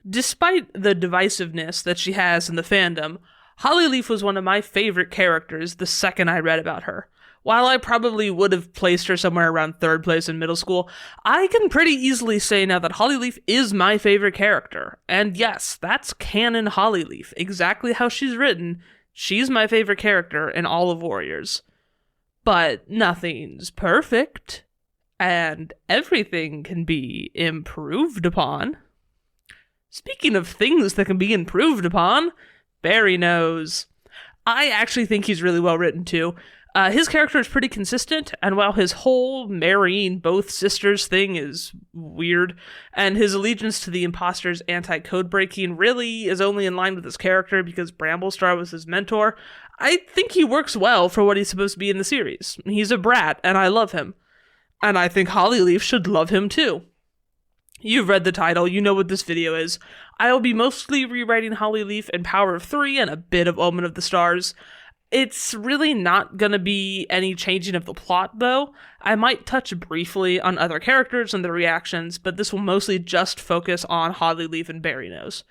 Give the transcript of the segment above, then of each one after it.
Despite the divisiveness that she has in the fandom, Hollyleaf was one of my favorite characters the second I read about her. While I probably would have placed her somewhere around 3rd place in middle school, I can pretty easily say now that Hollyleaf is my favorite character. And yes, that's canon Hollyleaf. Exactly how she's written, she's my favorite character in all of Warriors. But nothing's perfect, and everything can be improved upon. Speaking of things that can be improved upon, Berrynose. I actually think he's really well written too. His character is pretty consistent, and while his whole marrying both sisters thing is weird, and his allegiance to the imposter's anti-code breaking really is only in line with his character because Bramblestar was his mentor, I think he works well for what he's supposed to be in the series. He's a brat, and I love him. And I think Hollyleaf should love him too. You've read the title, you know what this video is. I will be mostly rewriting Hollyleaf and Power of 3 and a bit of Omen of the Stars. It's really not gonna be any changing of the plot, though. I might touch briefly on other characters and their reactions, but this will mostly just focus on Hollyleaf and Berrynose.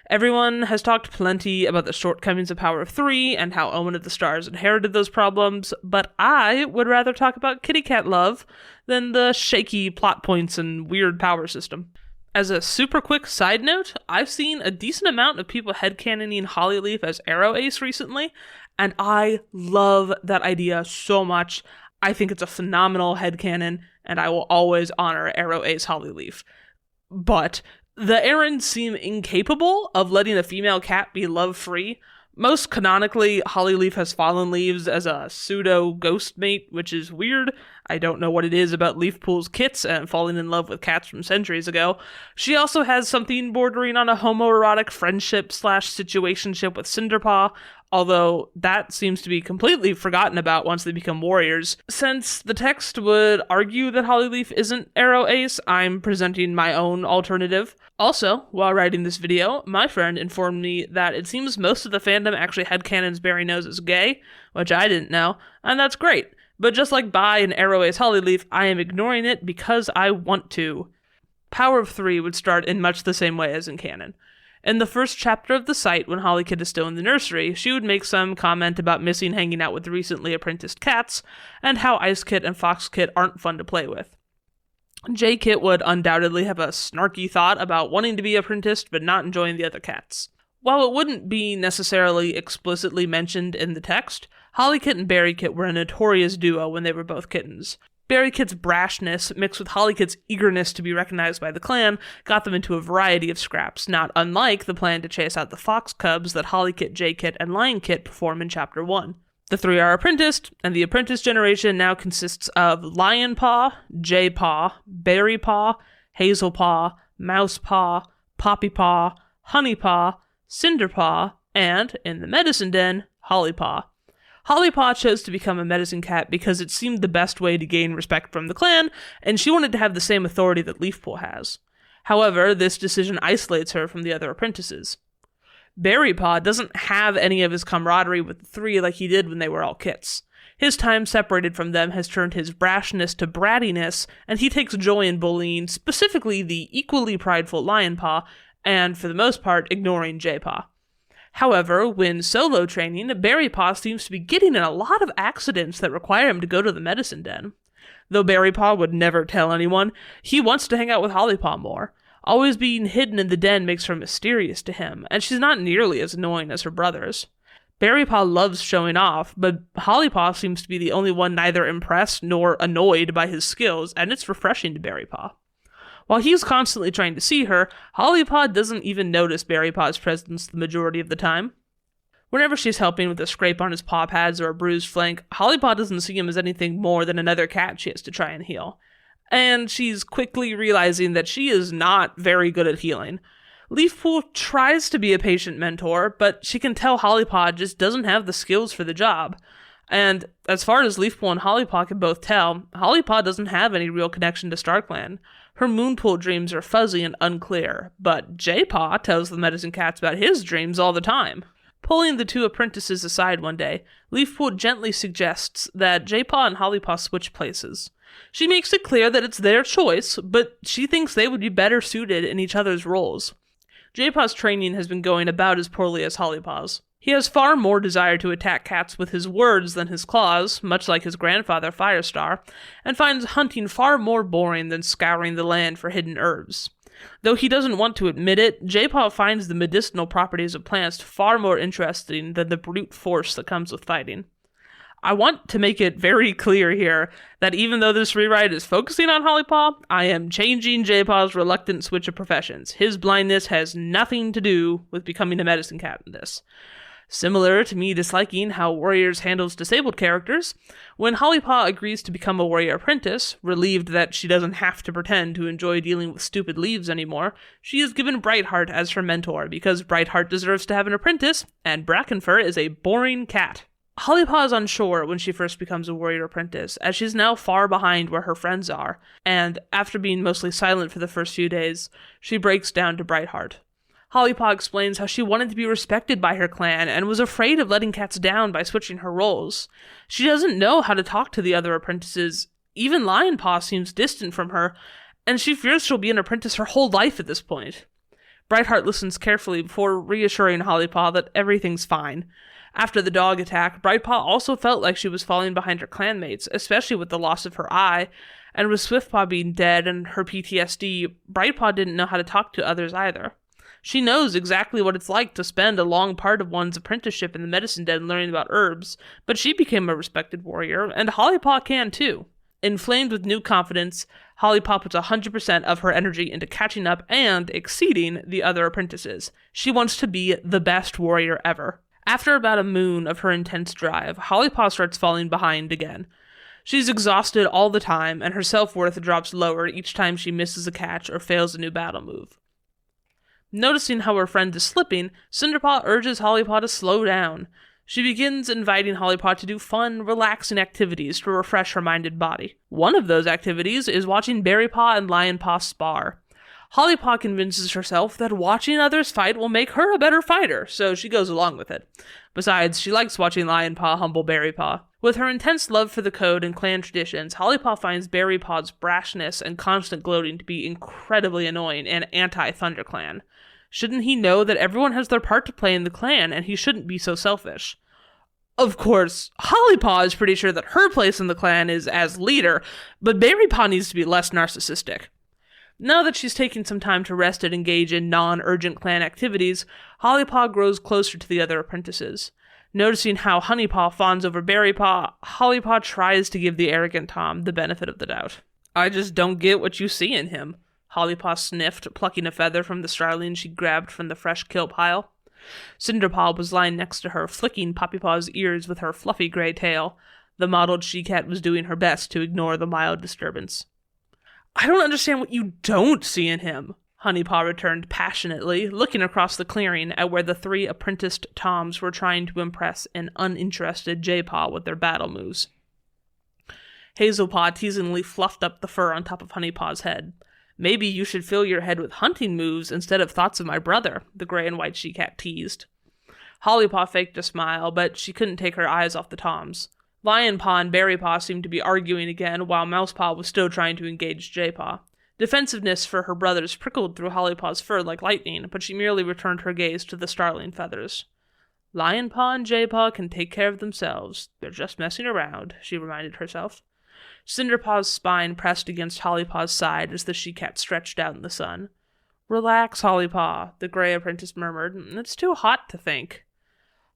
Everyone has talked plenty about the shortcomings of Power of 3 and how Omen of the Stars inherited those problems, but I would rather talk about kitty cat love than the shaky plot points and weird power system. As a super quick side note, I've seen a decent amount of people headcanoning Hollyleaf as Arrow Ace recently, and I love that idea so much. I think it's a phenomenal headcanon, and I will always honor Arrow Ace Hollyleaf. But the Errands seem incapable of letting a female cat be love-free. Most canonically, Hollyleaf has fallen leaves as a pseudo-ghost mate, which is weird. I don't know what it is about Leafpool's kits and falling in love with cats from centuries ago. She also has something bordering on a homoerotic friendship/situationship with Cinderpaw, although that seems to be completely forgotten about once they become warriors. Since the text would argue that Hollyleaf isn't Arrow Ace, I'm presenting my own alternative. Also, while writing this video, my friend informed me that it seems most of the fandom actually headcanons Berrynose as gay, which I didn't know, and that's great. But just like Bi and Arrow Ace Hollyleaf, I am ignoring it because I want to. Power of 3 would start in much the same way as in canon. In the first chapter of the site, when Hollykit is still in the nursery, she would make some comment about missing hanging out with the recently apprenticed cats, and how Icekit and Foxkit aren't fun to play with. Jaykit would undoubtedly have a snarky thought about wanting to be apprenticed but not enjoying the other cats. While it wouldn't be necessarily explicitly mentioned in the text, Hollykit and Berrykit were a notorious duo when they were both kittens. Berrykit's brashness, mixed with Hollykit's eagerness to be recognized by the clan, got them into a variety of scraps, not unlike the plan to chase out the fox cubs that Hollykit, Jaykit, and Lionkit perform in Chapter 1. The three are apprenticed, and the apprentice generation now consists of Lionpaw, Jaypaw, Berrypaw, Hazelpaw, Mousepaw, Poppypaw, Honeypaw, Cinderpaw, and, in the medicine den, Hollypaw. Hollypaw chose to become a medicine cat because it seemed the best way to gain respect from the clan, and she wanted to have the same authority that Leafpool has. However, this decision isolates her from the other apprentices. Berrypaw doesn't have any of his camaraderie with the three like he did when they were all kits. His time separated from them has turned his brashness to brattiness, and he takes joy in bullying, specifically the equally prideful Lionpaw, and, for the most part, ignoring Jaypaw. However, when solo training, Berrypaw seems to be getting in a lot of accidents that require him to go to the medicine den. Though Berrypaw would never tell anyone, he wants to hang out with Hollypaw more. Always being hidden in the den makes her mysterious to him, and she's not nearly as annoying as her brothers. Berrypaw loves showing off, but Hollypaw seems to be the only one neither impressed nor annoyed by his skills, and it's refreshing to Berrypaw. While he's constantly trying to see her, Hollypaw doesn't even notice Berrypaw's presence the majority of the time. Whenever she's helping with a scrape on his paw pads or a bruised flank, Hollypaw doesn't see him as anything more than another cat she has to try and heal. And she's quickly realizing that she is not very good at healing. Leafpool tries to be a patient mentor, but she can tell Hollypaw just doesn't have the skills for the job. And as far as Leafpool and Hollypaw can both tell, Hollypaw doesn't have any real connection to StarClan. Her Moonpool dreams are fuzzy and unclear, but Jaypaw tells the medicine cats about his dreams all the time. Pulling the two apprentices aside one day, Leafpool gently suggests that Jaypaw and Hollypaw switch places. She makes it clear that it's their choice, but she thinks they would be better suited in each other's roles. Jaypaw's training has been going about as poorly as Hollypaw's. He has far more desire to attack cats with his words than his claws, much like his grandfather Firestar, and finds hunting far more boring than scouring the land for hidden herbs. Though he doesn't want to admit it, Jaypaw finds the medicinal properties of plants far more interesting than the brute force that comes with fighting. I want to make it very clear here that even though this rewrite is focusing on Hollypaw, I am changing Jaypaw's reluctant switch of professions. His blindness has nothing to do with becoming a medicine cat in this. Similar to me disliking how Warriors handles disabled characters, when Hollypaw agrees to become a warrior apprentice, relieved that she doesn't have to pretend to enjoy dealing with stupid leaves anymore, she is given Brightheart as her mentor because Brightheart deserves to have an apprentice, and Brackenfur is a boring cat. Hollypaw is unsure when she first becomes a warrior apprentice, as she's now far behind where her friends are, and after being mostly silent for the first few days, she breaks down to Brightheart. Hollypaw explains how she wanted to be respected by her clan and was afraid of letting cats down by switching her roles. She doesn't know how to talk to the other apprentices. Even Lionpaw seems distant from her, and she fears she'll be an apprentice her whole life at this point. Brightheart listens carefully before reassuring Hollypaw that everything's fine. After the dog attack, Brightpaw also felt like she was falling behind her clanmates, especially with the loss of her eye, and with Swiftpaw being dead and her PTSD, Brightpaw didn't know how to talk to others either. She knows exactly what it's like to spend a long part of one's apprenticeship in the medicine den learning about herbs, but she became a respected warrior, and Hollypaw can too. Inflamed with new confidence, Hollypaw puts 100% of her energy into catching up and exceeding the other apprentices. She wants to be the best warrior ever. After about a moon of her intense drive, Hollypaw starts falling behind again. She's exhausted all the time, and her self-worth drops lower each time she misses a catch or fails a new battle move. Noticing how her friend is slipping, Cinderpaw urges Hollypaw to slow down. She begins inviting Hollypaw to do fun, relaxing activities to refresh her mind and body. One of those activities is watching Berrypaw and Lionpaw spar. Hollypaw convinces herself that watching others fight will make her a better fighter, so she goes along with it. Besides, she likes watching Lionpaw humble Berrypaw. With her intense love for the code and clan traditions, Hollypaw finds Berrypaw's brashness and constant gloating to be incredibly annoying and anti-ThunderClan. Shouldn't he know that everyone has their part to play in the clan, and he shouldn't be so selfish? Of course, Hollypaw is pretty sure that her place in the clan is as leader, but Berrypaw needs to be less narcissistic. Now that she's taking some time to rest and engage in non-urgent clan activities, Hollypaw grows closer to the other apprentices. Noticing how Honeypaw fawns over Berrypaw, Hollypaw tries to give the arrogant Tom the benefit of the doubt. "I just don't get what you see in him," Hollypaw sniffed, plucking a feather from the starling she grabbed from the fresh kill pile. Cinderpaw was lying next to her, flicking Poppypaw's ears with her fluffy gray tail. The mottled she-cat was doing her best to ignore the mild disturbance. "I don't understand what you don't see in him," Honeypaw returned passionately, looking across the clearing at where the 3 apprenticed Toms were trying to impress an uninterested Jaypaw with their battle moves. Hazelpaw teasingly fluffed up the fur on top of Honeypaw's head. "Maybe you should fill your head with hunting moves instead of thoughts of my brother," the gray and white she-cat teased. Hollypaw faked a smile, but she couldn't take her eyes off the Toms. Lionpaw and Berrypaw seemed to be arguing again, while Mousepaw was still trying to engage Jaypaw. Defensiveness for her brothers prickled through Hollypaw's fur like lightning, but she merely returned her gaze to the starling feathers. "Lionpaw and Jaypaw can take care of themselves. They're just messing around," she reminded herself. Cinderpaw's spine pressed against Hollypaw's side as the she-cat stretched out in the sun. "Relax, Hollypaw," the gray apprentice murmured. "It's too hot to think."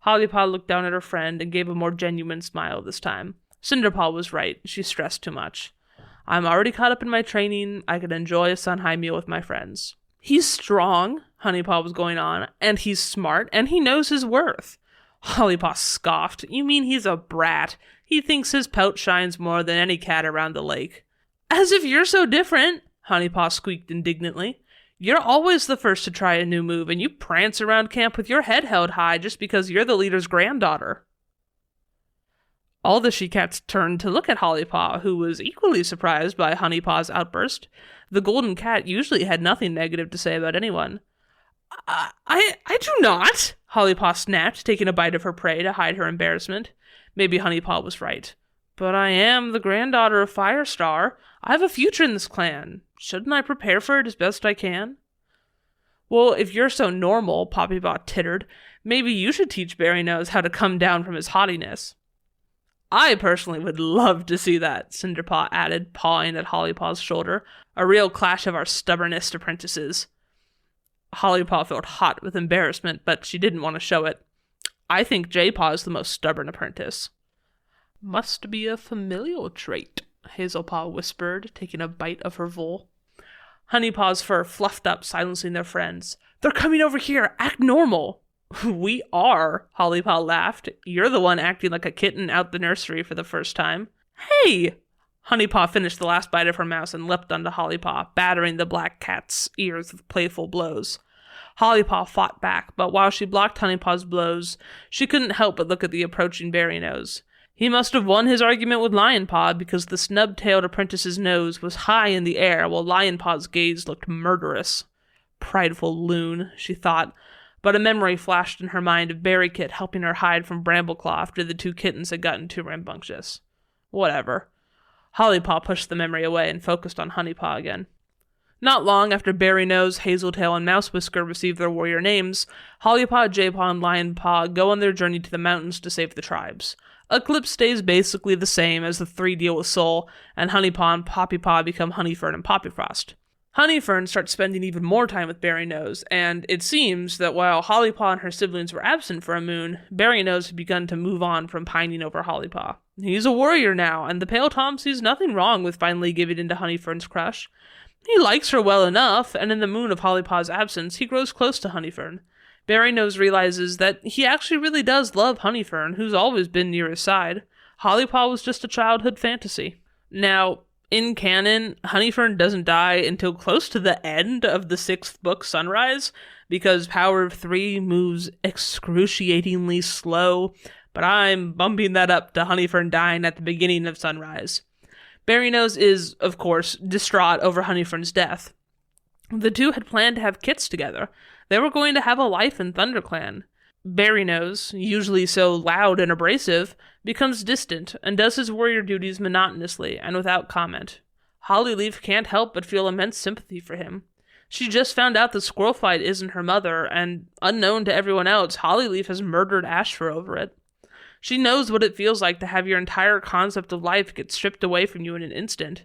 Hollypaw looked down at her friend and gave a more genuine smile this time. Cinderpaw was right. She stressed too much. "I'm already caught up in my training. I can enjoy a sun-high meal with my friends." "He's strong," Honeypaw was going on, "and he's smart, and he knows his worth." Hollypaw scoffed. "You mean he's a brat? He thinks his pelt shines more than any cat around the lake." "As if you're so different," Honeypaw squeaked indignantly. "You're always the first to try a new move, and you prance around camp with your head held high just because you're the leader's granddaughter." All the she-cats turned to look at Hollypaw, who was equally surprised by Honeypaw's outburst. The golden cat usually had nothing negative to say about anyone. I do not," Hollypaw snapped, taking a bite of her prey to hide her embarrassment. Maybe Honeypaw was right. "But I am the granddaughter of Firestar. I have a future in this clan. Shouldn't I prepare for it as best I can?" Well, if you're so normal, Poppyfrost tittered, maybe you should teach Berrynose how to come down from his haughtiness. I personally would love to see that, Cinderpaw added, pawing at Hollypaw's shoulder. A real clash of our stubbornest apprentices. Hollypaw felt hot with embarrassment, but she didn't want to show it. I think Jaypaw is the most stubborn apprentice. Must be a familial trait, Hazelpaw whispered, taking a bite of her vole. Honeypaw's fur fluffed up, silencing their friends. They're coming over here! Act normal! We are, Hollypaw laughed. You're the one acting like a kitten out the nursery for the first time. Hey! Honeypaw finished the last bite of her mouse and leapt onto Hollypaw, battering the black cat's ears with playful blows. Hollypaw fought back, but while she blocked Honeypaw's blows, she couldn't help but look at the approaching Berrynose. He must have won his argument with Lionpaw because the snub-tailed apprentice's nose was high in the air while Lionpaw's gaze looked murderous. Prideful loon, she thought, but a memory flashed in her mind of Berrykit helping her hide from Brambleclaw after the two kittens had gotten too rambunctious. Whatever. Hollypaw pushed the memory away and focused on Honeypaw again. Not long after Berrynose, Hazeltail, and Mousewhisker receive their warrior names, Hollypaw, Jaypaw, and Lionpaw go on their journey to the mountains to save the tribes. Eclipse stays basically the same as the three deal with Soul, and Honeypaw and Poppypaw become Honeyfern and Poppyfrost. Honeyfern starts spending even more time with Berrynose, and it seems that while Hollypaw and her siblings were absent for a moon, Berrynose had begun to move on from pining over Hollypaw. He's a warrior now, and the Pale Tom sees nothing wrong with finally giving in to Honeyfern's crush. He likes her well enough, and in the moon of Hollypaw's absence, he grows close to Honeyfern. Berrynose realizes that he actually really does love Honeyfern, who's always been near his side. Hollypaw was just a childhood fantasy. Now, in canon, Honeyfern doesn't die until close to the end of the 6th book, Sunrise, because Power of 3 moves excruciatingly slow, but I'm bumping that up to Honeyfern dying at the beginning of Sunrise. Berrynose is, of course, distraught over Honeyfern's death. The two had planned to have kits together. They were going to have a life in ThunderClan. Berrynose, usually so loud and abrasive, becomes distant and does his warrior duties monotonously and without comment. Hollyleaf can't help but feel immense sympathy for him. She just found out that Squirrelflight isn't her mother, and unknown to everyone else, Hollyleaf has murdered Ashfur over it. She knows what it feels like to have your entire concept of life get stripped away from you in an instant.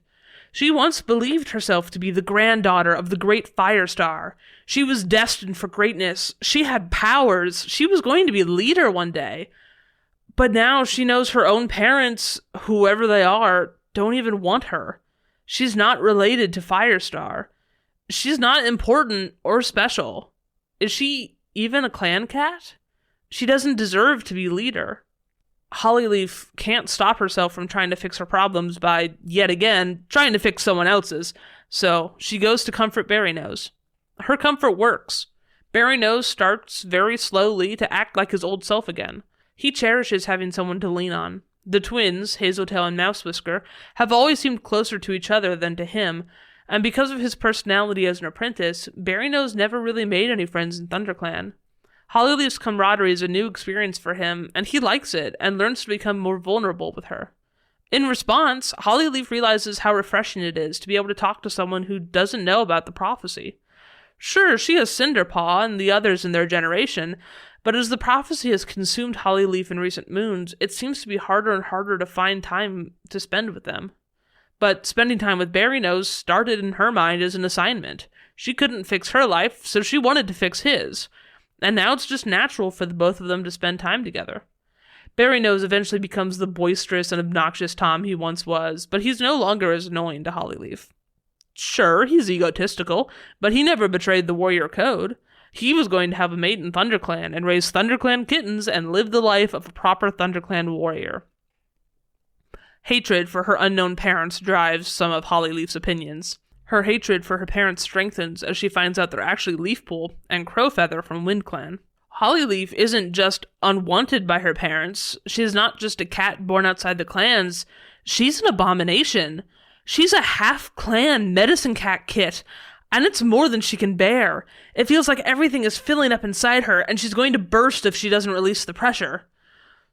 She once believed herself to be the granddaughter of the great Firestar. She was destined for greatness. She had powers. She was going to be a leader one day. But now she knows her own parents, whoever they are, don't even want her. She's not related to Firestar. She's not important or special. Is she even a clan cat? She doesn't deserve to be leader. Hollyleaf can't stop herself from trying to fix her problems by, yet again, trying to fix someone else's, so she goes to comfort Berrynose. Her comfort works. Berrynose starts very slowly to act like his old self again. He cherishes having someone to lean on. The twins, Hazeltail and Mousewhisker, have always seemed closer to each other than to him, and because of his personality as an apprentice, Berrynose never really made any friends in ThunderClan. Hollyleaf's camaraderie is a new experience for him, and he likes it, and learns to become more vulnerable with her. In response, Hollyleaf realizes how refreshing it is to be able to talk to someone who doesn't know about the prophecy. Sure, she has Cinderpaw and the others in their generation, but as the prophecy has consumed Hollyleaf in recent moons, it seems to be harder and harder to find time to spend with them. But spending time with Berrynose started in her mind as an assignment. She couldn't fix her life, so she wanted to fix his. And now it's just natural for the both of them to spend time together. Berrynose eventually becomes the boisterous and obnoxious Tom he once was, but he's no longer as annoying to Hollyleaf. Sure, he's egotistical, but he never betrayed the warrior code. He was going to have a mate in ThunderClan and raise ThunderClan kittens and live the life of a proper ThunderClan warrior. Hatred for her unknown parents drives some of Hollyleaf's opinions. Her hatred for her parents strengthens as she finds out they're actually Leafpool and Crowfeather from WindClan. Hollyleaf isn't just unwanted by her parents. She's not just a cat born outside the clans. She's an abomination. She's a half-clan medicine cat kit, and it's more than she can bear. It feels like everything is filling up inside her, and she's going to burst if she doesn't release the pressure.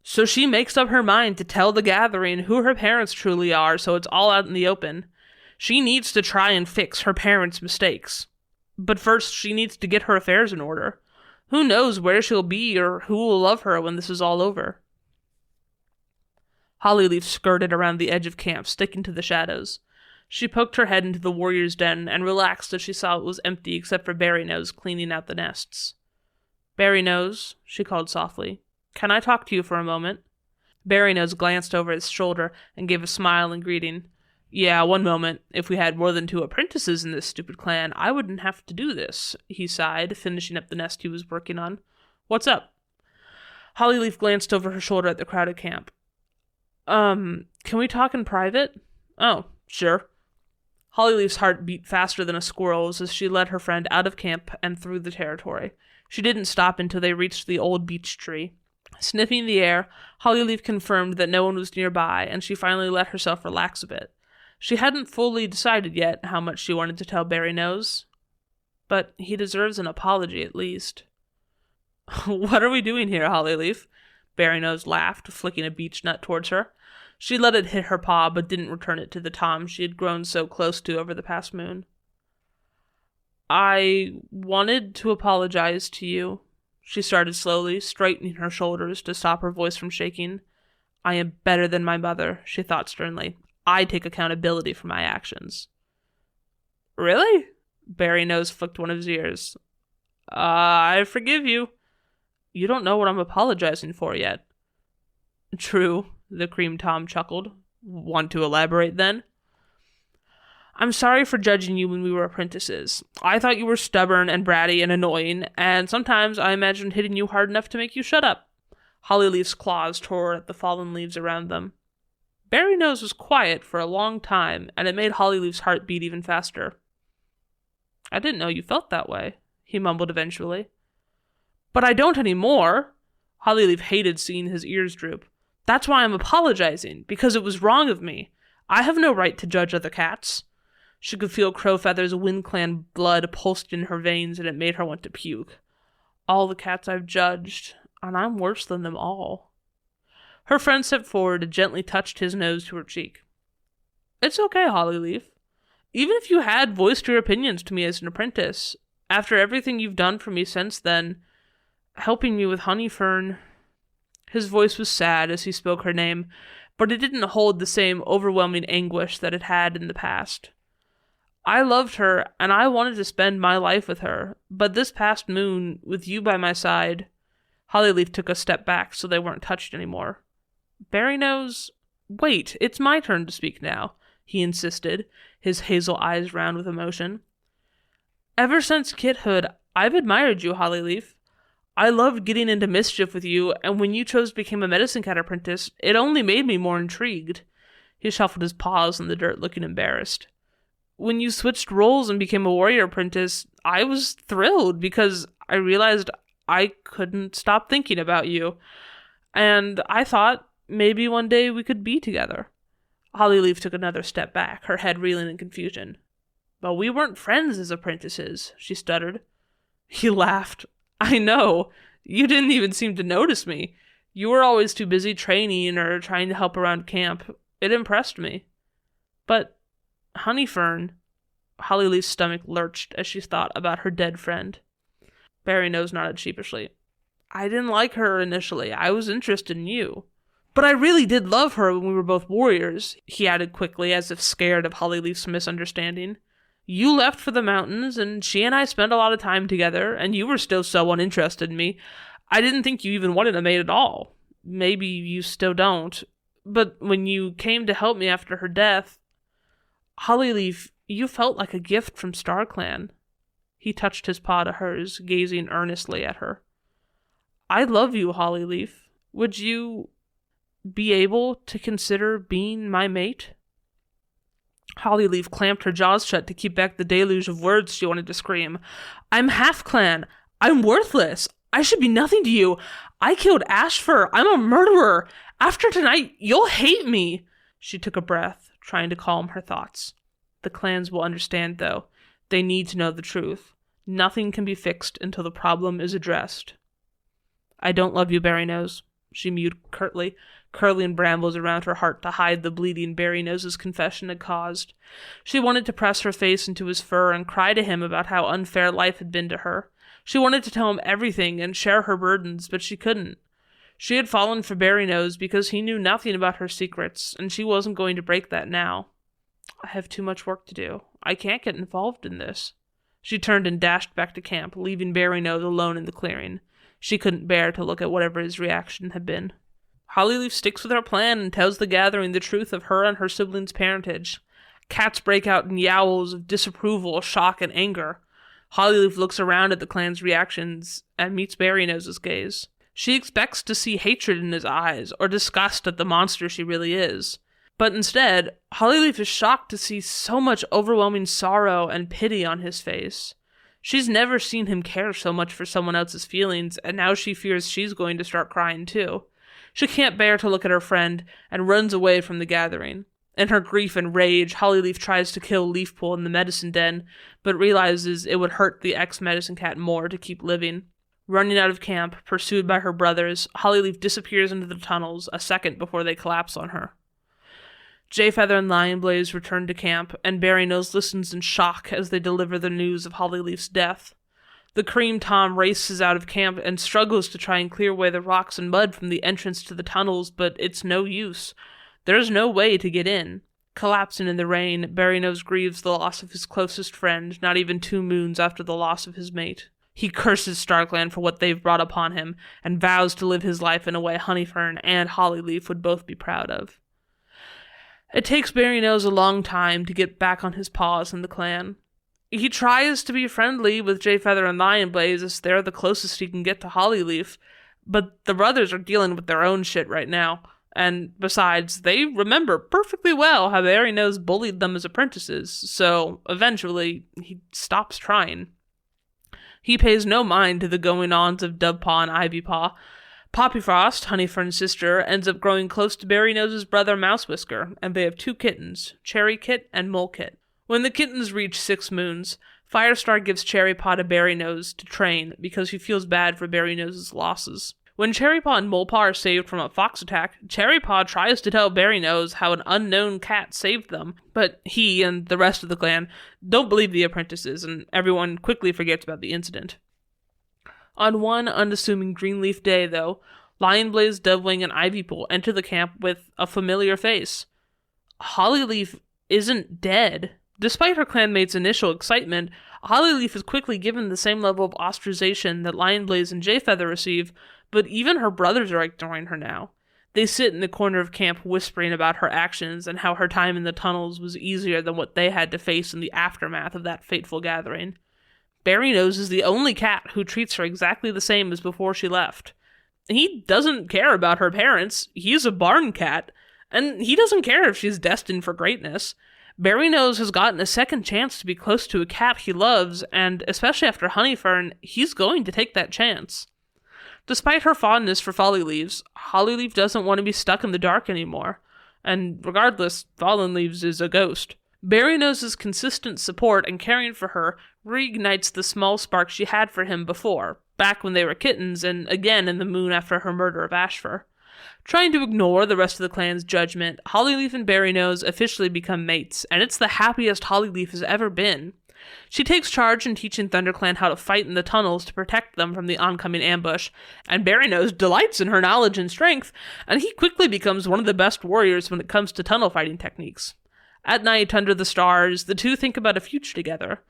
So she makes up her mind to tell the gathering who her parents truly are, so it's all out in the open. She needs to try and fix her parents' mistakes. But first, she needs to get her affairs in order. Who knows where she'll be or who will love her when this is all over. Hollyleaf skirted around the edge of camp, sticking to the shadows. She poked her head into the warrior's den and relaxed as she saw it was empty except for Berrynose cleaning out the nests. "Berrynose," she called softly, "can I talk to you for a moment?" Berrynose glanced over his shoulder and gave a smile in greeting. "Yeah, one moment. If we had more than 2 apprentices in this stupid clan, I wouldn't have to do this," he sighed, finishing up the nest he was working on. "What's up?" Hollyleaf glanced over her shoulder at the crowded camp. Can we talk in private?" "Oh, sure." Hollyleaf's heart beat faster than a squirrel's as she led her friend out of camp and through the territory. She didn't stop until they reached the old beech tree. Sniffing the air, Hollyleaf confirmed that no one was nearby, and she finally let herself relax a bit. She hadn't fully decided yet how much she wanted to tell Berrynose, but he deserves an apology at least. "What are we doing here, Hollyleaf?" Berrynose laughed, flicking a beech nut towards her. She let it hit her paw, but didn't return it to the tom she had grown so close to over the past moon. "I wanted to apologize to you," she started slowly, straightening her shoulders to stop her voice from shaking. "I am better than my mother," she thought sternly. "I take accountability for my actions." "Really?" Berrynose flicked one of his ears. "I forgive you." "You don't know what I'm apologizing for yet." "True," the cream tom chuckled. "Want to elaborate then?" "I'm sorry for judging you when we were apprentices. I thought you were stubborn and bratty and annoying, and sometimes I imagined hitting you hard enough to make you shut up." Hollyleaf's claws tore at the fallen leaves around them. Berrynose was quiet for a long time, and it made Hollyleaf's heart beat even faster. "I didn't know you felt that way," he mumbled eventually. "But I don't anymore." Hollyleaf hated seeing his ears droop. "That's why I'm apologizing, because it was wrong of me. I have no right to judge other cats." She could feel Crowfeather's Wind Clan blood pulsed in her veins, and it made her want to puke. "All the cats I've judged, and I'm worse than them all." Her friend stepped forward and gently touched his nose to her cheek. "It's okay, Hollyleaf. Even if you had voiced your opinions to me as an apprentice, after everything you've done for me since then, helping me with Honeyfern..." His voice was sad as he spoke her name, but it didn't hold the same overwhelming anguish that it had in the past. "I loved her, and I wanted to spend my life with her, but this past moon, with you by my side..." Hollyleaf took a step back so they weren't touched anymore. "Berrynose, wait, it's my turn to speak now," he insisted, his hazel eyes round with emotion. "Ever since kidhood, I've admired you, Hollyleaf. I loved getting into mischief with you, and when you chose to become a medicine cat apprentice, it only made me more intrigued." He shuffled his paws in the dirt, looking embarrassed. "When you switched roles and became a warrior apprentice, I was thrilled because I realized I couldn't stop thinking about you. And I thought maybe one day we could be together." Hollyleaf took another step back, her head reeling in confusion. "But we weren't friends as apprentices," she stuttered. He laughed. "I know. You didn't even seem to notice me. You were always too busy training or trying to help around camp. It impressed me. But Honeyfern..." Hollyleaf's stomach lurched as she thought about her dead friend. Berrynose nodded sheepishly. "I didn't like her initially. I was interested in you. But I really did love her when we were both warriors," he added quickly, as if scared of Hollyleaf's misunderstanding. "You left for the mountains, and she and I spent a lot of time together, and you were still so uninterested in me. I didn't think you even wanted a mate at all. Maybe you still don't. But when you came to help me after her death... Hollyleaf, you felt like a gift from StarClan." He touched his paw to hers, gazing earnestly at her. "I love you, Hollyleaf. Would you be able to consider being my mate?" Hollyleaf clamped her jaws shut to keep back the deluge of words she wanted to scream. "I'm half-clan. I'm worthless. I should be nothing to you. I killed Ashfur. I'm a murderer. After tonight, you'll hate me." She took a breath, trying to calm her thoughts. The clans will understand, though. They need to know the truth. Nothing can be fixed until the problem is addressed. "I don't love you, Berrynose. she mewed curtly, curling brambles around her heart to hide the bleeding Berrynose's confession had caused. She wanted to press her face into his fur and cry to him about how unfair life had been to her. She wanted to tell him everything and share her burdens, but she couldn't. She had fallen for Berrynose because he knew nothing about her secrets, and she wasn't going to break that now. I have too much work to do. I can't get involved in this. She turned and dashed back to camp, leaving Berrynose alone in the clearing. She couldn't bear to look at whatever his reaction had been. Hollyleaf sticks with her plan and tells the gathering the truth of her and her siblings' parentage. Cats break out in yowls of disapproval, shock, and anger. Hollyleaf looks around at the clan's reactions and meets Berrynose's gaze. She expects to see hatred in his eyes, or disgust at the monster she really is. But instead, Hollyleaf is shocked to see so much overwhelming sorrow and pity on his face. She's never seen him care so much for someone else's feelings, and now she fears she's going to start crying too. She can't bear to look at her friend, and runs away from the gathering. In her grief and rage, Hollyleaf tries to kill Leafpool in the medicine den, but realizes it would hurt the ex-medicine cat more to keep living. Running out of camp, pursued by her brothers, Hollyleaf disappears into the tunnels a second before they collapse on her. Jayfeather and Lionblaze return to camp, and Berrynose listens in shock as they deliver the news of Hollyleaf's death. The Cream Tom races out of camp and struggles to try and clear away the rocks and mud from the entrance to the tunnels, but it's no use. There's no way to get in. Collapsing in the rain, Berrynose grieves the loss of his closest friend, not even 2 moons after the loss of his mate. He curses StarClan for what they've brought upon him, and vows to live his life in a way Honeyfern and Hollyleaf would both be proud of. It takes Berrynose a long time to get back on his paws in the clan. He tries to be friendly with Jayfeather and Lionblaze as they're the closest he can get to Hollyleaf, but the brothers are dealing with their own shit right now, and besides, they remember perfectly well how Berrynose bullied them as apprentices, so eventually he stops trying. He pays no mind to the going-ons of Dovepaw and Ivypaw. Poppyfrost, Honeyfern's sister, ends up growing close to Berrynose's brother Mousewhisker, and they have 2 kittens, Cherry Kit and Mole Kit. When the kittens reach 6 moons, Firestar gives Cherrypaw to Berrynose to train because he feels bad for Berrynose's losses. When Cherrypaw and Molepaw are saved from a fox attack, Cherrypaw tries to tell Berrynose how an unknown cat saved them, but he and the rest of the clan don't believe the apprentices, and everyone quickly forgets about the incident. On one unassuming Greenleaf day, though, Lionblaze, Dovewing, and Ivypool enter the camp with a familiar face. Hollyleaf isn't dead. Despite her clanmates' initial excitement, Hollyleaf is quickly given the same level of ostracization that Lionblaze and Jayfeather receive, but even her brothers are ignoring her now. They sit in the corner of camp whispering about her actions and how her time in the tunnels was easier than what they had to face in the aftermath of that fateful gathering. Berrynose is the only cat who treats her exactly the same as before she left. He doesn't care about her parents. He's a barn cat, and he doesn't care if she's destined for greatness. Berrynose has gotten a second chance to be close to a cat he loves, and especially after Honeyfern, he's going to take that chance. Despite her fondness for Fallen Leaves, Hollyleaf doesn't want to be stuck in the dark anymore, and regardless, Fallen Leaves is a ghost. Berrynose's consistent support and caring for her reignites the small spark she had for him before, back when they were kittens, and again in the moon after her murder of Ashfur. Trying to ignore the rest of the clan's judgment, Hollyleaf and Berrynose officially become mates, and it's the happiest Hollyleaf has ever been. She takes charge in teaching ThunderClan how to fight in the tunnels to protect them from the oncoming ambush, and Berrynose delights in her knowledge and strength, and he quickly becomes one of the best warriors when it comes to tunnel fighting techniques. At night, under the stars, the two think about a future together,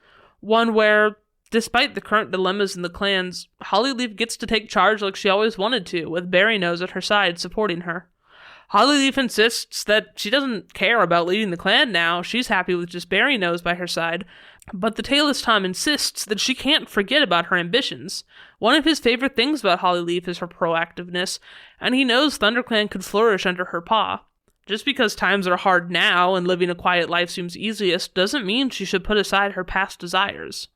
one where, despite the current dilemmas in the clans, Hollyleaf gets to take charge like she always wanted to, with Berrynose at her side supporting her. Hollyleaf insists that she doesn't care about leading the clan now, she's happy with just Berrynose by her side, but the Tailless Tom insists that she can't forget about her ambitions. One of his favorite things about Hollyleaf is her proactiveness, and he knows ThunderClan could flourish under her paw. Just because times are hard now and living a quiet life seems easiest doesn't mean she should put aside her past desires.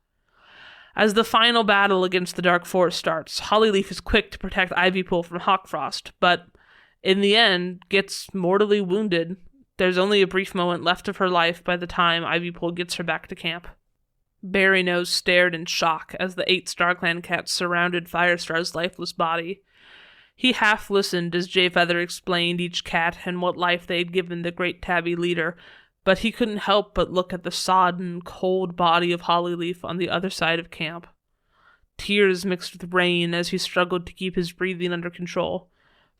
As the final battle against the Dark Forest starts, Hollyleaf is quick to protect Ivypool from Hawkfrost, but in the end gets mortally wounded. There's only a brief moment left of her life by the time Ivypool gets her back to camp. Berrynose stared in shock as the 8 StarClan cats surrounded Firestar's lifeless body. He half listened as Jayfeather explained each cat and what life they had given the great tabby leader, but he couldn't help but look at the sodden, cold body of Hollyleaf on the other side of camp. Tears mixed with rain as he struggled to keep his breathing under control.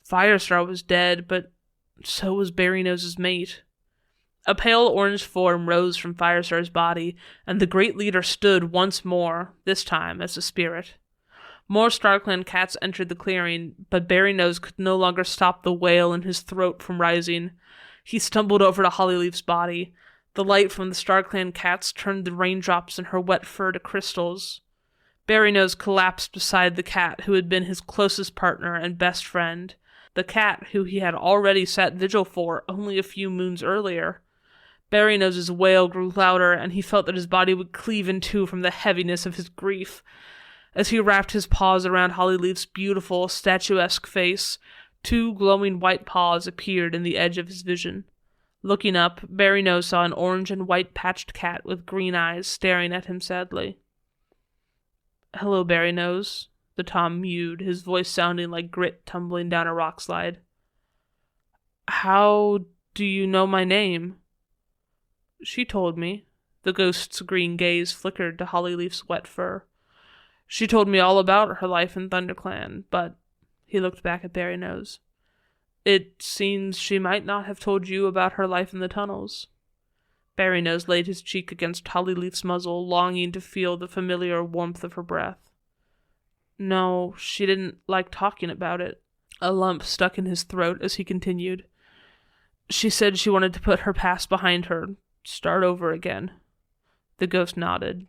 Firestar was dead, but so was Berrynose's mate. A pale orange form rose from Firestar's body, and the great leader stood once more, this time as a spirit. More StarClan cats entered the clearing, but Berrynose could no longer stop the wail in his throat from rising. He stumbled over to Hollyleaf's body. The light from the StarClan cats turned the raindrops in her wet fur to crystals. Berrynose collapsed beside the cat who had been his closest partner and best friend, the cat who he had already sat vigil for only a few moons earlier. Berrynose's wail grew louder, and he felt that his body would cleave in two from the heaviness of his grief. As he wrapped his paws around Hollyleaf's beautiful, statuesque face, two glowing white paws appeared in the edge of his vision. Looking up, Berrynose saw an orange and white patched cat with green eyes staring at him sadly. "Hello, Berrynose," the Tom mewed, his voice sounding like grit tumbling down a rock slide. "How do you know my name?" "She told me." The ghost's green gaze flickered to Hollyleaf's wet fur. "She told me all about her life in ThunderClan, but," he looked back at Berrynose, "it seems she might not have told you about her life in the tunnels." Berrynose laid his cheek against Hollyleaf's muzzle, longing to feel the familiar warmth of her breath. "No, she didn't like talking about it." A lump stuck in his throat as he continued. "She said she wanted to put her past behind her, start over again." The ghost nodded.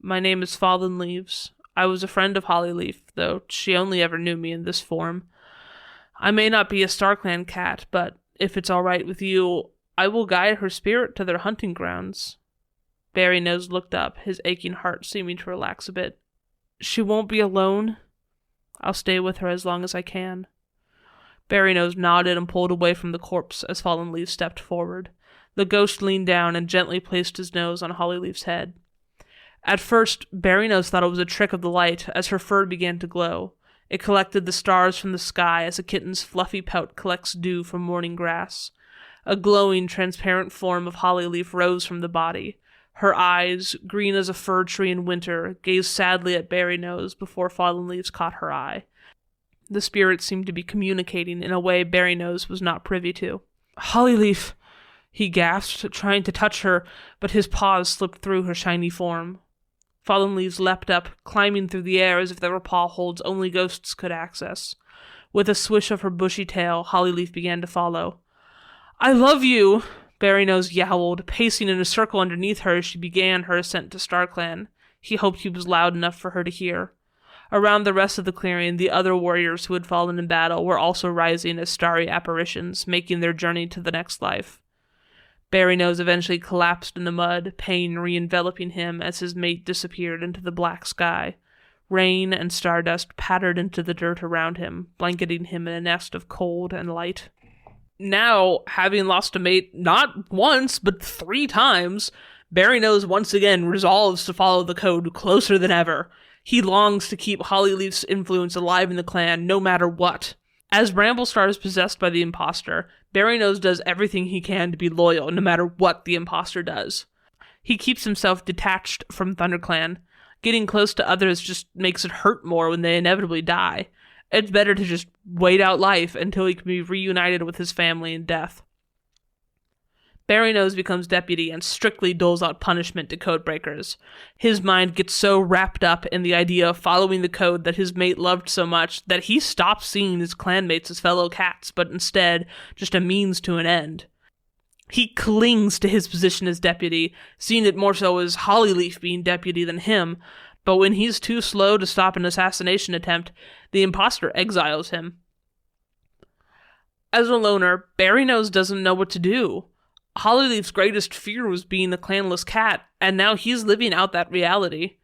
"My name is Fallen Leaves. I was a friend of Hollyleaf, though she only ever knew me in this form. I may not be a StarClan cat, but if it's all right with you, I will guide her spirit to their hunting grounds." Berrynose looked up, his aching heart seeming to relax a bit. "She won't be alone? I'll stay with her as long as I can." Berrynose nodded and pulled away from the corpse as Fallen Leaves stepped forward. The ghost leaned down and gently placed his nose on Hollyleaf's head. At first, Berrynose thought it was a trick of the light as her fur began to glow. It collected the stars from the sky as a kitten's fluffy pelt collects dew from morning grass. A glowing, transparent form of Hollyleaf rose from the body. Her eyes, green as a fir tree in winter, gazed sadly at Berrynose before Fallen Leaves caught her eye. The spirit seemed to be communicating in a way Berrynose was not privy to. "Hollyleaf!" he gasped, trying to touch her, but his paws slipped through her shiny form. Fallen Leaves leapt up, climbing through the air as if there were paw holds only ghosts could access. With a swish of her bushy tail, Hollyleaf began to follow. "I love you!" Berrynose yowled, pacing in a circle underneath her as she began her ascent to StarClan. He hoped he was loud enough for her to hear. Around the rest of the clearing, the other warriors who had fallen in battle were also rising as starry apparitions, making their journey to the next life. Berrynose eventually collapsed in the mud, pain re-enveloping him as his mate disappeared into the black sky. Rain and stardust pattered into the dirt around him, blanketing him in a nest of cold and light. Now, having lost a mate not once, but 3 times, Berrynose once again resolves to follow the code closer than ever. He longs to keep Hollyleaf's influence alive in the clan, no matter what. As Bramblestar is possessed by the imposter, Berrynose does everything he can to be loyal, no matter what the imposter does. He keeps himself detached from ThunderClan. Getting close to others just makes it hurt more when they inevitably die. It's better to just wait out life until he can be reunited with his family in death. Berrynose becomes deputy and strictly doles out punishment to codebreakers. His mind gets so wrapped up in the idea of following the code that his mate loved so much that he stops seeing his clanmates as fellow cats, but instead just a means to an end. He clings to his position as deputy, seeing it more so as Hollyleaf being deputy than him, but when he's too slow to stop an assassination attempt, the imposter exiles him. As a loner, Berrynose doesn't know what to do. Hollyleaf's greatest fear was being a clanless cat, and now he's living out that reality.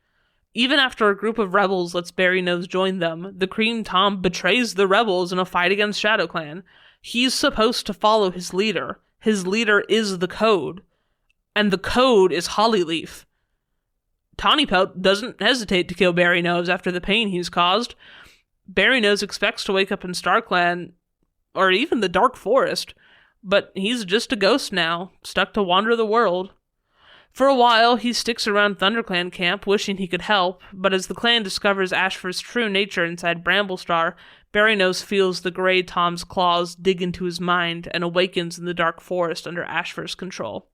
Even after a group of rebels lets Berrynose join them, the Cream Tom betrays the rebels in a fight against ShadowClan. He's supposed to follow his leader. His leader is the code. And the code is Hollyleaf. Tawny Pelt doesn't hesitate to kill Berrynose after the pain he's caused. Berrynose expects to wake up in StarClan, or even the Dark Forest, but he's just a ghost now, stuck to wander the world. For a while, he sticks around ThunderClan camp, wishing he could help, but as the clan discovers Ashfur's true nature inside Bramblestar, Berrynose feels the Grey Tom's claws dig into his mind and awakens in the Dark Forest under Ashfur's control.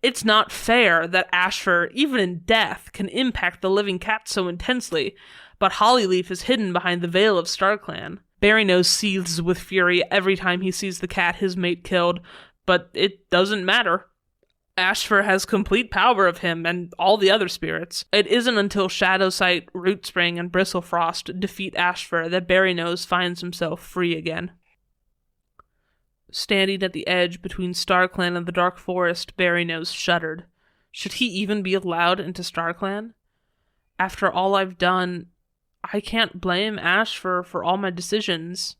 It's not fair that Ashfur, even in death, can impact the living cat so intensely, but Hollyleaf is hidden behind the veil of StarClan. Berrynose seethes with fury every time he sees the cat his mate killed, but it doesn't matter. Ashfur has complete power of him and all the other spirits. It isn't until Shadowsight, Rootspring, and Bristlefrost defeat Ashfur that Berrynose finds himself free again. Standing at the edge between StarClan and the Dark Forest, Berrynose shuddered. Should he even be allowed into StarClan? After all I've done, I can't blame Ashfur for all my decisions.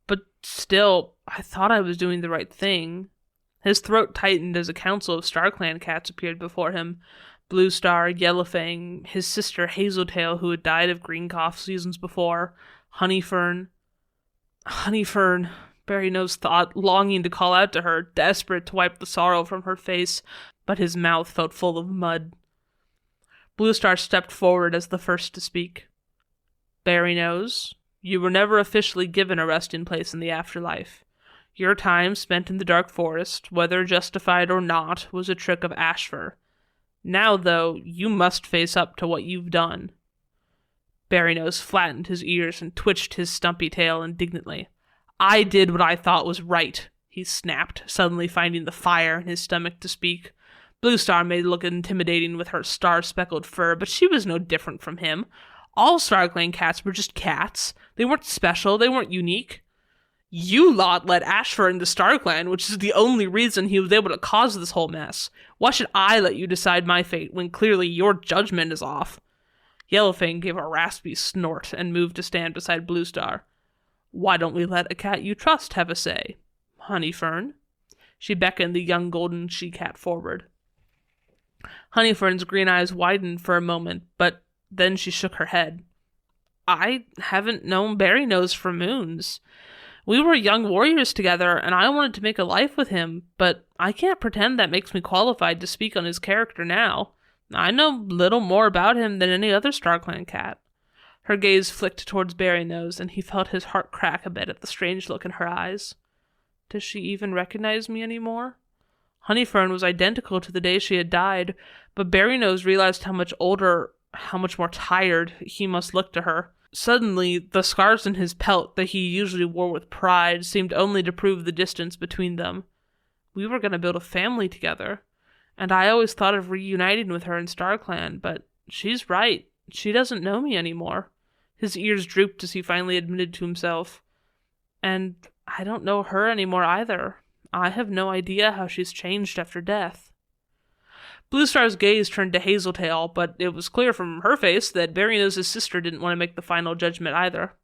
But still, I thought I was doing the right thing. His throat tightened as a council of StarClan cats appeared before him. Bluestar, Yellowfang, his sister Hazeltail, who had died of green cough seasons before, Honeyfern, Berrynose thought, longing to call out to her, desperate to wipe the sorrow from her face, but his mouth felt full of mud. Bluestar stepped forward as the first to speak. Berrynose, you were never officially given a resting place in the afterlife. Your time spent in the Dark Forest, whether justified or not, was a trick of Ashfur. Now, though, you must face up to what you've done. Berrynose flattened his ears and twitched his stumpy tail indignantly. I did what I thought was right, he snapped, suddenly finding the fire in his stomach to speak. Bluestar made look intimidating with her star-speckled fur, but she was no different from him. All StarClan cats were just cats. They weren't special, they weren't unique. You lot let Ashfur into StarClan, which is the only reason he was able to cause this whole mess. Why should I let you decide my fate when clearly your judgment is off? Yellowfang gave a raspy snort and moved to stand beside Bluestar. Why don't we let a cat you trust have a say? Honeyfern? She beckoned the young golden she-cat forward. Honeyfern's green eyes widened for a moment, but then she shook her head. I haven't known Berrynose for moons. We were young warriors together, and I wanted to make a life with him, but I can't pretend that makes me qualified to speak on his character now. I know little more about him than any other StarClan cat. Her gaze flicked towards Berrynose, and he felt his heart crack a bit at the strange look in her eyes. Does she even recognize me anymore? Honeyfern was identical to the day she had died, but Berrynose realized how much older, how much more tired he must look to her. Suddenly, the scars in his pelt that he usually wore with pride seemed only to prove the distance between them. We were going to build a family together, and I always thought of reuniting with her in StarClan, but she's right. She doesn't know me anymore. His ears drooped as he finally admitted to himself. And I don't know her anymore either. I have no idea how she's changed after death. Bluestar's gaze turned to Hazeltail, but it was clear from her face that Berrynose's sister didn't want to make the final judgment either.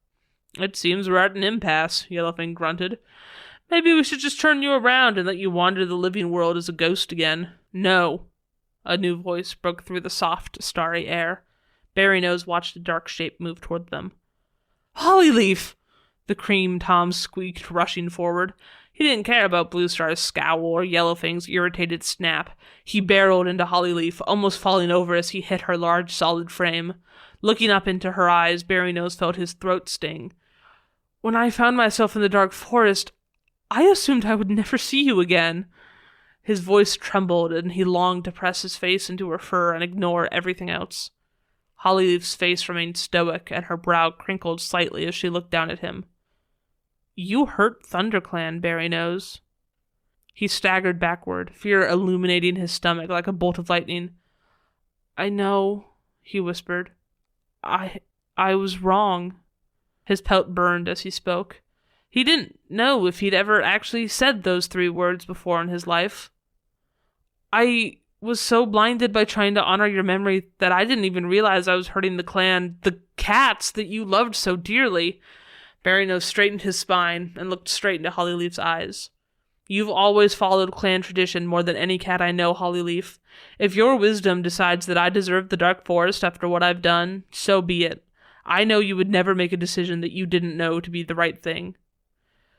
It seems we're at an impasse, Yellowfang grunted. Maybe we should just turn you around and let you wander the living world as a ghost again. No. A new voice broke through the soft, starry air. Berrynose watched a dark shape move toward them. Hollyleaf! The cream Tom squeaked, rushing forward. He didn't care about Bluestar's scowl or Yellowfang's irritated snap. He barreled into Hollyleaf, almost falling over as he hit her large, solid frame. Looking up into her eyes, Berrynose felt his throat sting. When I found myself in the Dark Forest, I assumed I would never see you again. His voice trembled, and he longed to press his face into her fur and ignore everything else. Hollyleaf's face remained stoic, and her brow crinkled slightly as she looked down at him. You hurt ThunderClan, Berrynose. He staggered backward, fear illuminating his stomach like a bolt of lightning. I know, he whispered. I was wrong. His pelt burned as he spoke. He didn't know if he'd ever actually said those 3 words before in his life. I was so blinded by trying to honor your memory that I didn't even realize I was hurting the clan, the cats that you loved so dearly. Berrynose straightened his spine and looked straight into Hollyleaf's eyes. You've always followed clan tradition more than any cat I know, Hollyleaf. If your wisdom decides that I deserve the Dark Forest after what I've done, so be it. I know you would never make a decision that you didn't know to be the right thing.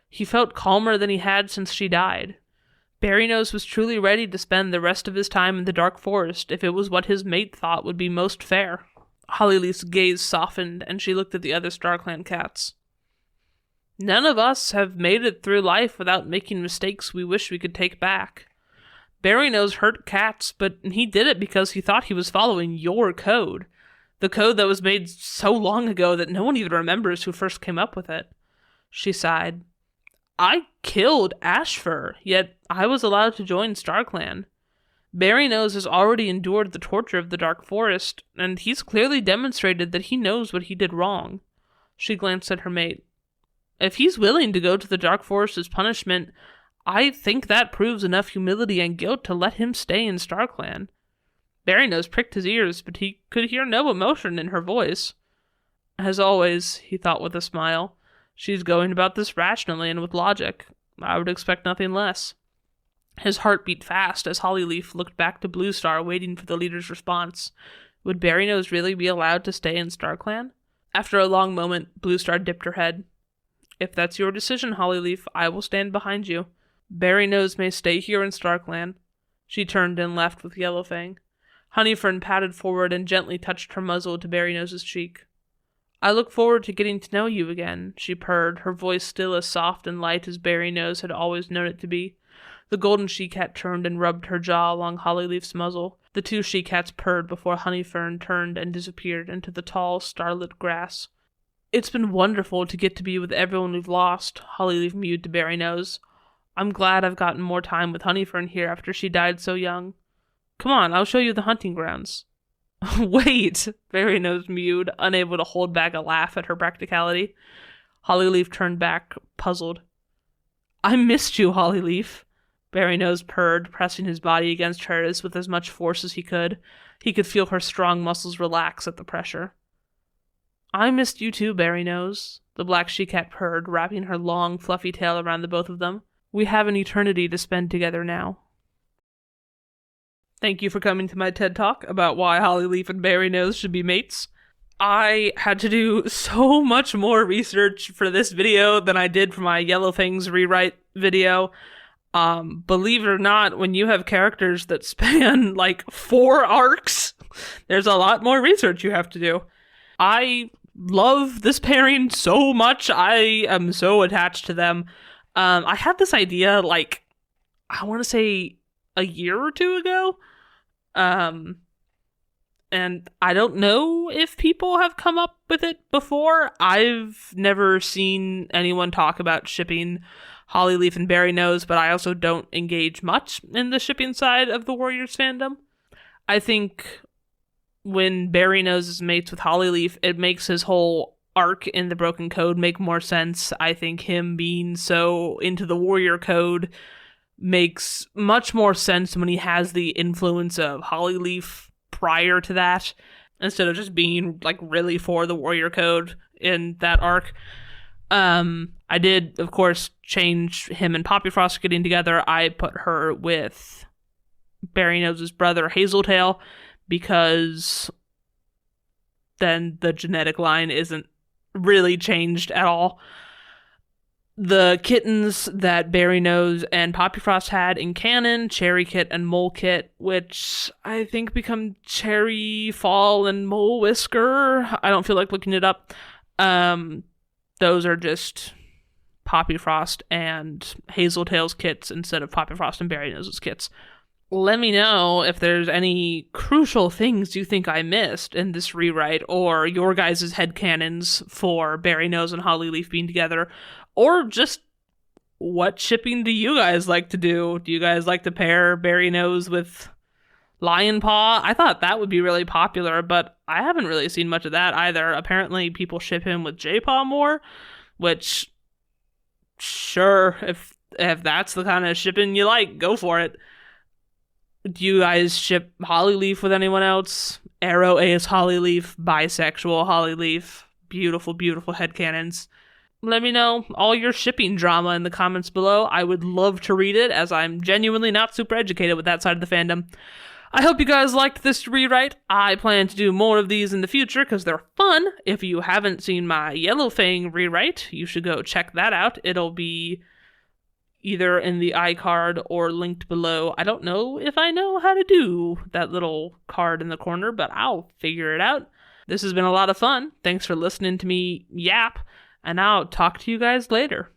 He felt calmer than he had since she died. Berrynose was truly ready to spend the rest of his time in the dark forest if it was what his mate thought would be most fair. Hollyleaf's gaze softened, and she looked at the other StarClan cats. None of us have made it through life without making mistakes we wish we could take back. Berrynose hurt cats, but he did it because he thought he was following your code. The code that was made so long ago that no one even remembers who first came up with it. She sighed. I killed Ashfur, yet I was allowed to join StarClan. Berrynose has already endured the torture of the Dark Forest, and he's clearly demonstrated that he knows what he did wrong. She glanced at her mate. If he's willing to go to the Dark Forest as punishment, I think that proves enough humility and guilt to let him stay in StarClan. Berrynose pricked his ears, but he could hear no emotion in her voice. As always, he thought with a smile, she's going about this rationally and with logic. I would expect nothing less. His heart beat fast as Hollyleaf looked back to Bluestar, waiting for the leader's response. Would Berrynose really be allowed to stay in StarClan? After a long moment, Bluestar dipped her head. If that's your decision, Hollyleaf, I will stand behind you. Berrynose may stay here in StarClan. She turned and left with Yellowfang. Honeyfern padded forward and gently touched her muzzle to Berrynose's cheek. I look forward to getting to know you again, she purred, her voice still as soft and light as Berrynose had always known it to be. The golden she-cat turned and rubbed her jaw along Hollyleaf's muzzle. The two she-cats purred before Honeyfern turned and disappeared into the tall, starlit grass. It's been wonderful to get to be with everyone we've lost, Hollyleaf mewed to Berrynose. I'm glad I've gotten more time with Honeyfern here after she died so young. Come on, I'll show you the hunting grounds. Wait, Berrynose mewed, unable to hold back a laugh at her practicality. Hollyleaf turned back, puzzled. I missed you, Hollyleaf. Berrynose purred, pressing his body against hers with as much force as he could. He could feel her strong muscles relax at the pressure. I missed you too, Berrynose, the black she-cat purred, wrapping her long, fluffy tail around the both of them. We have an eternity to spend together now. Thank you for coming to my TED Talk about why Hollyleaf and Berrynose should be mates. I had to do so much more research for this video than I did for my Yellowfang's rewrite video. Believe it or not, when you have characters that span like 4 arcs, there's a lot more research you have to do. I love this pairing so much. I am so attached to them. I had this idea, like, I want to say a year or two ago. And I don't know if people have come up with it before. I've never seen anyone talk about shipping Hollyleaf and Berrynose, but I also don't engage much in the shipping side of the Warriors fandom. I think when Berrynose is mates with Hollyleaf, it makes his whole arc in the Broken Code make more sense. I think him being so into the Warrior Code makes much more sense when he has the influence of Hollyleaf prior to that, instead of just being like really for the Warrior Code in that arc. I did, of course, change him and Poppyfrost getting together. I put her with Berrynose's brother Hazeltail, because then the genetic line isn't really changed at all. The kittens that Berrynose and Poppyfrost had in canon, Cherry Kit and Mole Kit, which I think become Cherry, Fall, and Mousewhisker. I don't feel like looking it up. Those are just Poppyfrost and Hazeltail's kits instead of Poppyfrost and Berrynose's kits. Let me know if there's any crucial things you think I missed in this rewrite, or your guys' headcanons for Berrynose and Hollyleaf being together, or just what shipping do you guys like to do? Do you guys like to pair Berrynose with Lionpaw? I thought that would be really popular, but I haven't really seen much of that either. Apparently people ship him with Jaypaw more, which, sure, if that's the kind of shipping you like, go for it. Do you guys ship Hollyleaf with anyone else? Arrow Ace Hollyleaf, bisexual Hollyleaf, beautiful, beautiful headcanons. Let me know all your shipping drama in the comments below. I would love to read it, as I'm genuinely not super educated with that side of the fandom. I hope you guys liked this rewrite. I plan to do more of these in the future because they're fun. If you haven't seen my Yellow Fang rewrite, you should go check that out. It'll be either in the iCard or linked below. I don't know if I know how to do that little card in the corner, but I'll figure it out. This has been a lot of fun. Thanks for listening to me yap, and I'll talk to you guys later.